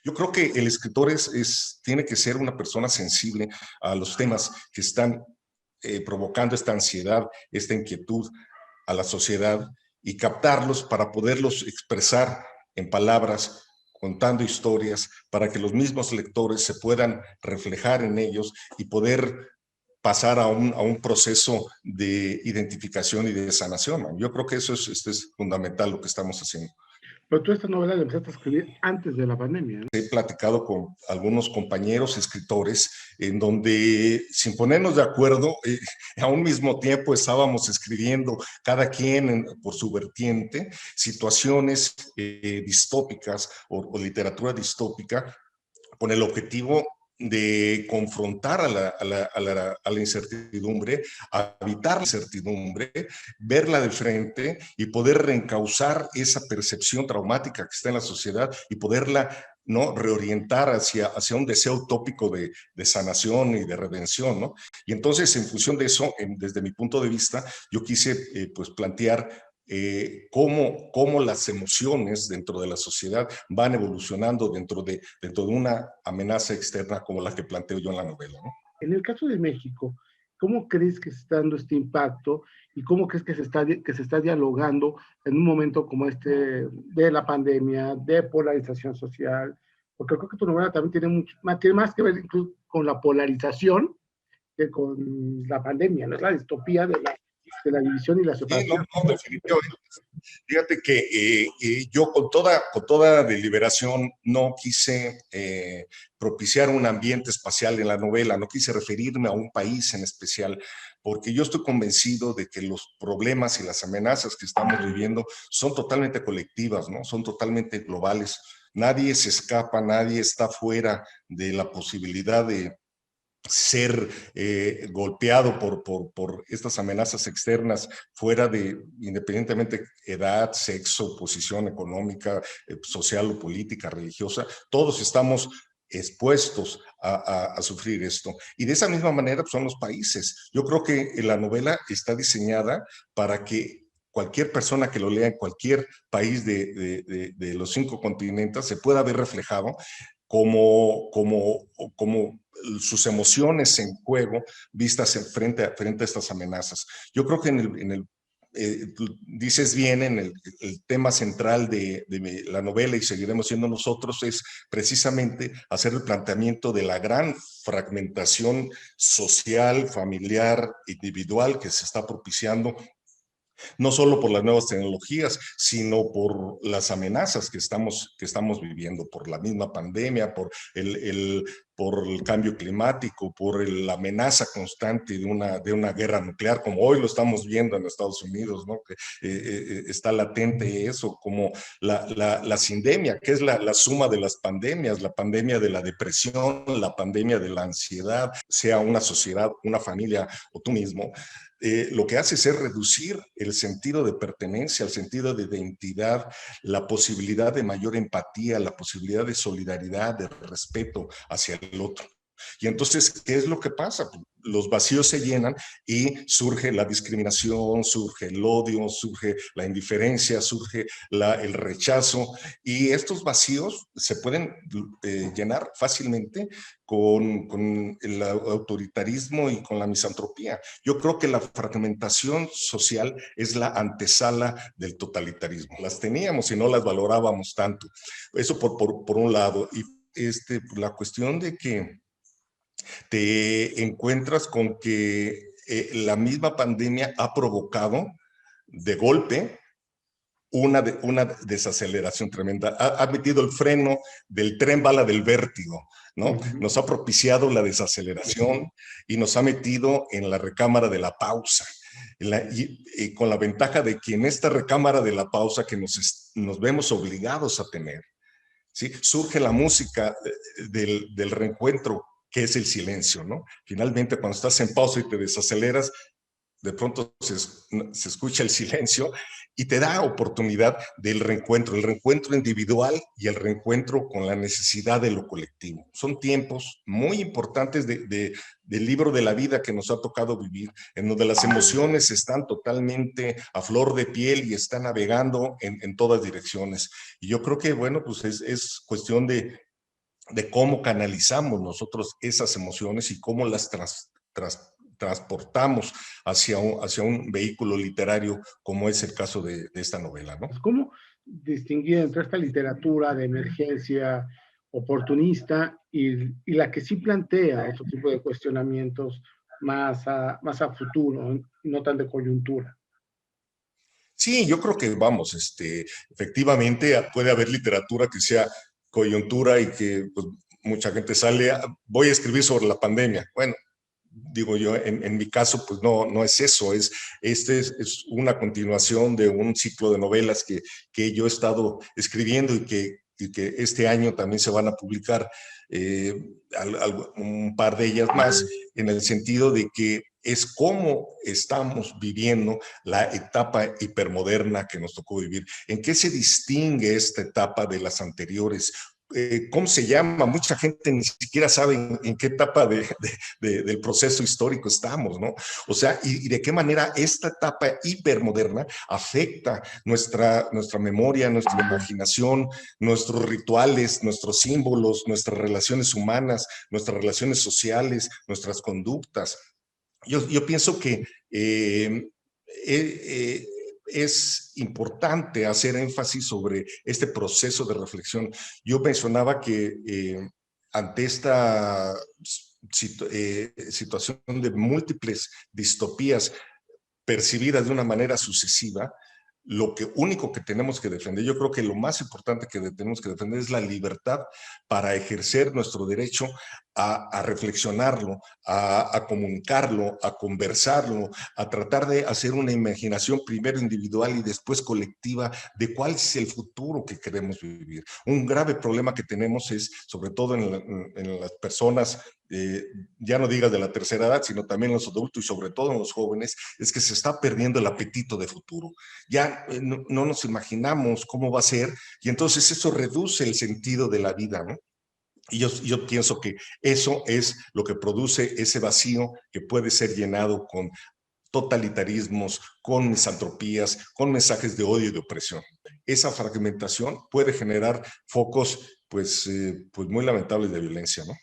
Yo creo que el escritor tiene que ser una persona sensible a los temas que están provocando esta ansiedad, esta inquietud a la sociedad y captarlos para poderlos expresar en palabras, contando historias, para que los mismos lectores se puedan reflejar en ellos y poder pasar a un proceso de identificación y de sanación. Yo creo que eso es fundamental lo que estamos haciendo. Pero tú esta novela la empezaste a escribir antes de la pandemia, ¿no? He platicado con algunos compañeros escritores en donde, sin ponernos de acuerdo, a un mismo tiempo estábamos escribiendo cada quien por su vertiente situaciones distópicas o literatura distópica con el objetivo de confrontar a la incertidumbre, a evitar la incertidumbre, verla de frente y poder reencauzar esa percepción traumática que está en la sociedad y poderla, ¿no?, reorientar hacia un deseo utópico de sanación y de redención, ¿no? Y entonces, en función de eso, desde mi punto de vista, yo quise pues plantear cómo las emociones dentro de la sociedad van evolucionando dentro de una amenaza externa como la que planteo yo en la novela, ¿no? En el caso de México, ¿cómo crees que se está dando este impacto y cómo crees que se está dialogando en un momento como este de la pandemia, de polarización social? Porque creo que tu novela también tiene más que ver incluso con la polarización que con la pandemia, ¿no? Es la distopía de la división y la separación. Sí, no, definitivamente. Fíjate que yo con toda deliberación no quise propiciar un ambiente espacial en la novela, no quise referirme a un país en especial, porque yo estoy convencido de que los problemas y las amenazas que estamos viviendo son totalmente colectivas, ¿no? Son totalmente globales. Nadie se escapa, nadie está fuera de la posibilidad de ser golpeado por estas amenazas externas fuera de, independientemente edad, sexo, posición económica, social o política, religiosa, todos estamos expuestos a sufrir esto. Y de esa misma manera pues, son los países. Yo creo que la novela está diseñada para que cualquier persona que lo lea en cualquier país de los 5 continentes se pueda ver reflejado como sus emociones en juego vistas frente a estas amenazas. Yo creo que tú dices bien, el tema central de la novela, y seguiremos siendo nosotros, es precisamente hacer el planteamiento de la gran fragmentación social, familiar, individual que se está propiciando no solo por las nuevas tecnologías, sino por las amenazas que estamos viviendo, por la misma pandemia, por el cambio climático, por la amenaza constante de una guerra nuclear, como hoy lo estamos viendo en Estados Unidos, ¿no? Que está latente eso, como la sindemia, que es la suma de las pandemias, la pandemia de la depresión, la pandemia de la ansiedad, sea una sociedad, una familia o tú mismo. Lo que hace es reducir el sentido de pertenencia, el sentido de identidad, la posibilidad de mayor empatía, la posibilidad de solidaridad, de respeto hacia el otro. Y entonces, ¿qué es lo que pasa? Los vacíos se llenan y surge la discriminación, surge el odio, surge la indiferencia, surge el rechazo. Y estos vacíos se pueden llenar fácilmente con el autoritarismo y con la misantropía. Yo creo que la fragmentación social es la antesala del totalitarismo. Las teníamos y no las valorábamos tanto. Eso por un lado. Y la cuestión de que te encuentras con que la misma pandemia ha provocado de golpe una desaceleración tremenda. Ha metido el freno del tren bala del vértigo, ¿no? Nos ha propiciado la desaceleración y nos ha metido en la recámara de la pausa. Y con la ventaja de que en esta recámara de la pausa que nos vemos obligados a tener, ¿sí? Surge la música del reencuentro, que es el silencio, ¿no? Finalmente, cuando estás en pausa y te desaceleras, de pronto se escucha el silencio y te da oportunidad del reencuentro, el reencuentro individual y el reencuentro con la necesidad de lo colectivo. Son tiempos muy importantes del libro de la vida que nos ha tocado vivir, en donde las emociones están totalmente a flor de piel y están navegando en todas direcciones. Y yo creo que, bueno, pues es cuestión de de cómo canalizamos nosotros esas emociones y cómo las transportamos hacia un vehículo literario, como es el caso de esta novela, ¿no? ¿Cómo distinguir entre esta literatura de emergencia oportunista y la que sí plantea otro tipo de cuestionamientos más a futuro, no tan de coyuntura? Sí, yo creo que vamos, efectivamente puede haber literatura que sea coyuntura y que pues, mucha gente sale, voy a escribir sobre la pandemia. Bueno, digo yo, en mi caso, pues no es eso, es una continuación de un ciclo de novelas que yo he estado escribiendo y que este año también se van a publicar un par de ellas más, en el sentido de que es cómo estamos viviendo la etapa hipermoderna que nos tocó vivir. ¿En qué se distingue esta etapa de las anteriores? ¿Cómo se llama? Mucha gente ni siquiera sabe en qué etapa del proceso histórico estamos, ¿no? O sea, y de qué manera esta etapa hipermoderna afecta nuestra memoria, nuestra imaginación, nuestros rituales, nuestros símbolos, nuestras relaciones humanas, nuestras relaciones sociales, nuestras conductas. Yo pienso que es importante hacer énfasis sobre este proceso de reflexión. Yo mencionaba que ante esta situación de múltiples distopías percibidas de una manera sucesiva, lo único que tenemos que defender, yo creo que lo más importante que tenemos que defender es la libertad para ejercer nuestro derecho a reflexionarlo, a comunicarlo, a conversarlo, a tratar de hacer una imaginación primero individual y después colectiva de cuál es el futuro que queremos vivir. Un grave problema que tenemos es, sobre todo en las personas, ya no digas de la tercera edad, sino también los adultos y sobre todo en los jóvenes, es que se está perdiendo el apetito de futuro. Ya no nos imaginamos cómo va a ser y entonces eso reduce el sentido de la vida, ¿no? Y yo pienso que eso es lo que produce ese vacío que puede ser llenado con totalitarismos, con misantropías, con mensajes de odio y de opresión. Esa fragmentación puede generar focos pues muy lamentables de violencia, ¿no?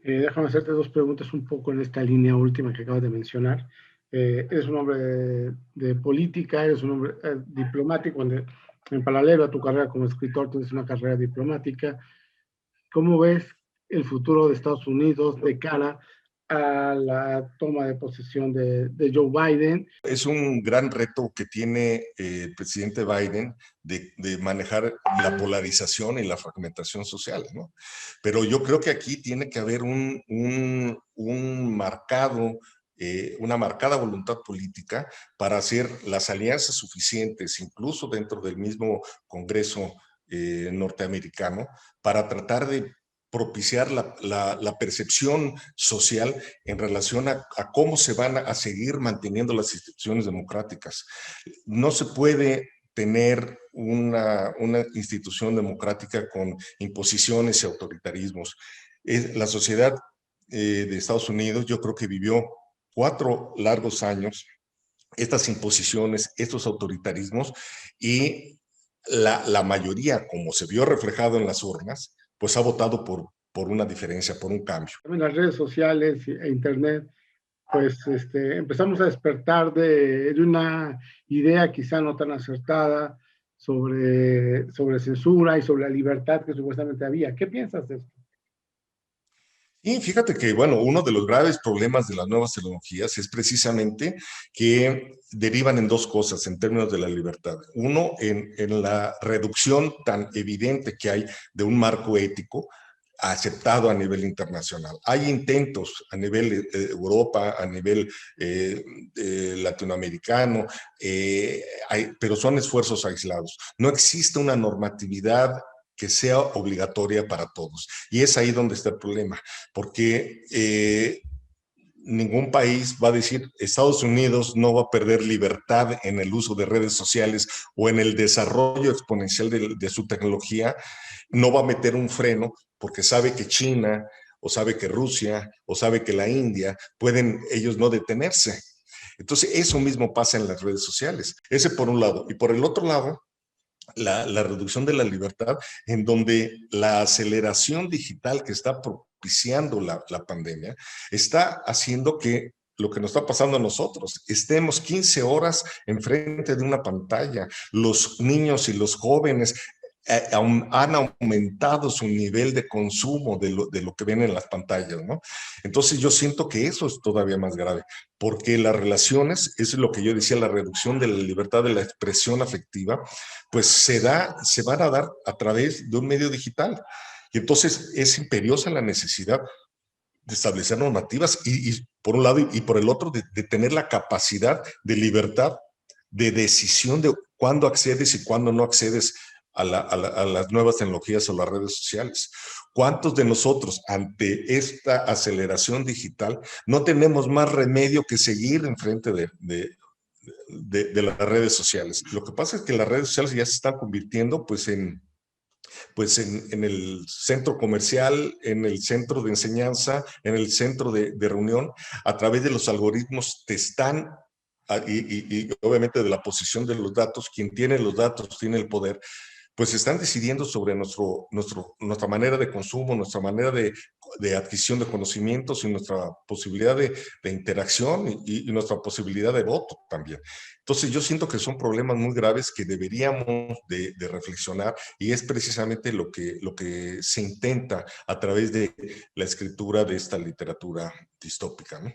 Déjame hacerte dos preguntas un poco en esta línea última que acabas de mencionar. Eres un hombre de política, eres un hombre diplomático, en paralelo a tu carrera como escritor, tienes una carrera diplomática. ¿Cómo ves el futuro de Estados Unidos de cara a la toma de posesión de Joe Biden? Es un gran reto que tiene el presidente Biden de manejar la polarización y la fragmentación social, ¿no? Pero yo creo que aquí tiene que haber una marcada voluntad política para hacer las alianzas suficientes, incluso dentro del mismo Congreso norteamericano, para tratar de propiciar la percepción social en relación a cómo se van a seguir manteniendo las instituciones democráticas. No se puede tener una institución democrática con imposiciones y autoritarismos. La sociedad de Estados Unidos yo creo que vivió 4 largos años estas imposiciones, estos autoritarismos y la mayoría, como se vio reflejado en las urnas, pues ha votado por una diferencia, por un cambio. En las redes sociales e internet, pues empezamos a despertar de una idea quizá no tan acertada sobre censura y sobre la libertad que supuestamente había. ¿Qué piensas de esto? Y fíjate que, bueno, uno de los graves problemas de las nuevas tecnologías es precisamente que derivan en dos cosas en términos de la libertad. Uno, en la reducción tan evidente que hay de un marco ético aceptado a nivel internacional. Hay intentos a nivel Europa, a nivel latinoamericano, pero son esfuerzos aislados. No existe una normatividad que sea obligatoria para todos. Y es ahí donde está el problema, porque ningún país va a decir, Estados Unidos no va a perder libertad en el uso de redes sociales o en el desarrollo exponencial de su tecnología, no va a meter un freno porque sabe que China o sabe que Rusia o sabe que la India pueden ellos no detenerse. Entonces, eso mismo pasa en las redes sociales. Ese por un lado. Y por el otro lado, la reducción de la libertad, en donde la aceleración digital que está propiciando la pandemia está haciendo que lo que nos está pasando a nosotros, estemos 15 horas enfrente de una pantalla. Los niños y los jóvenes han aumentado su nivel de consumo de lo que ven en las pantallas, ¿no? Entonces yo siento que eso es todavía más grave, porque las relaciones, eso es lo que yo decía, la reducción de la libertad de la expresión afectiva, pues se van a dar a través de un medio digital. Y entonces es imperiosa la necesidad de establecer normativas y por un lado y por el otro de tener la capacidad de libertad de decisión de cuándo accedes y cuándo no accedes a las nuevas tecnologías o las redes sociales. ¿Cuántos de nosotros ante esta aceleración digital no tenemos más remedio que seguir enfrente de las redes sociales? Lo que pasa es que las redes sociales ya se están convirtiendo en el centro comercial, en el centro de enseñanza, en el centro de reunión, a través de los algoritmos te están, y obviamente de la posición de los datos, quien tiene los datos tiene el poder, pues están decidiendo sobre nuestra manera de consumo, nuestra manera de adquisición de conocimientos y nuestra posibilidad de interacción y nuestra posibilidad de voto también. Entonces yo siento que son problemas muy graves que deberíamos de reflexionar y es precisamente lo que se intenta a través de la escritura de esta literatura distópica, ¿no?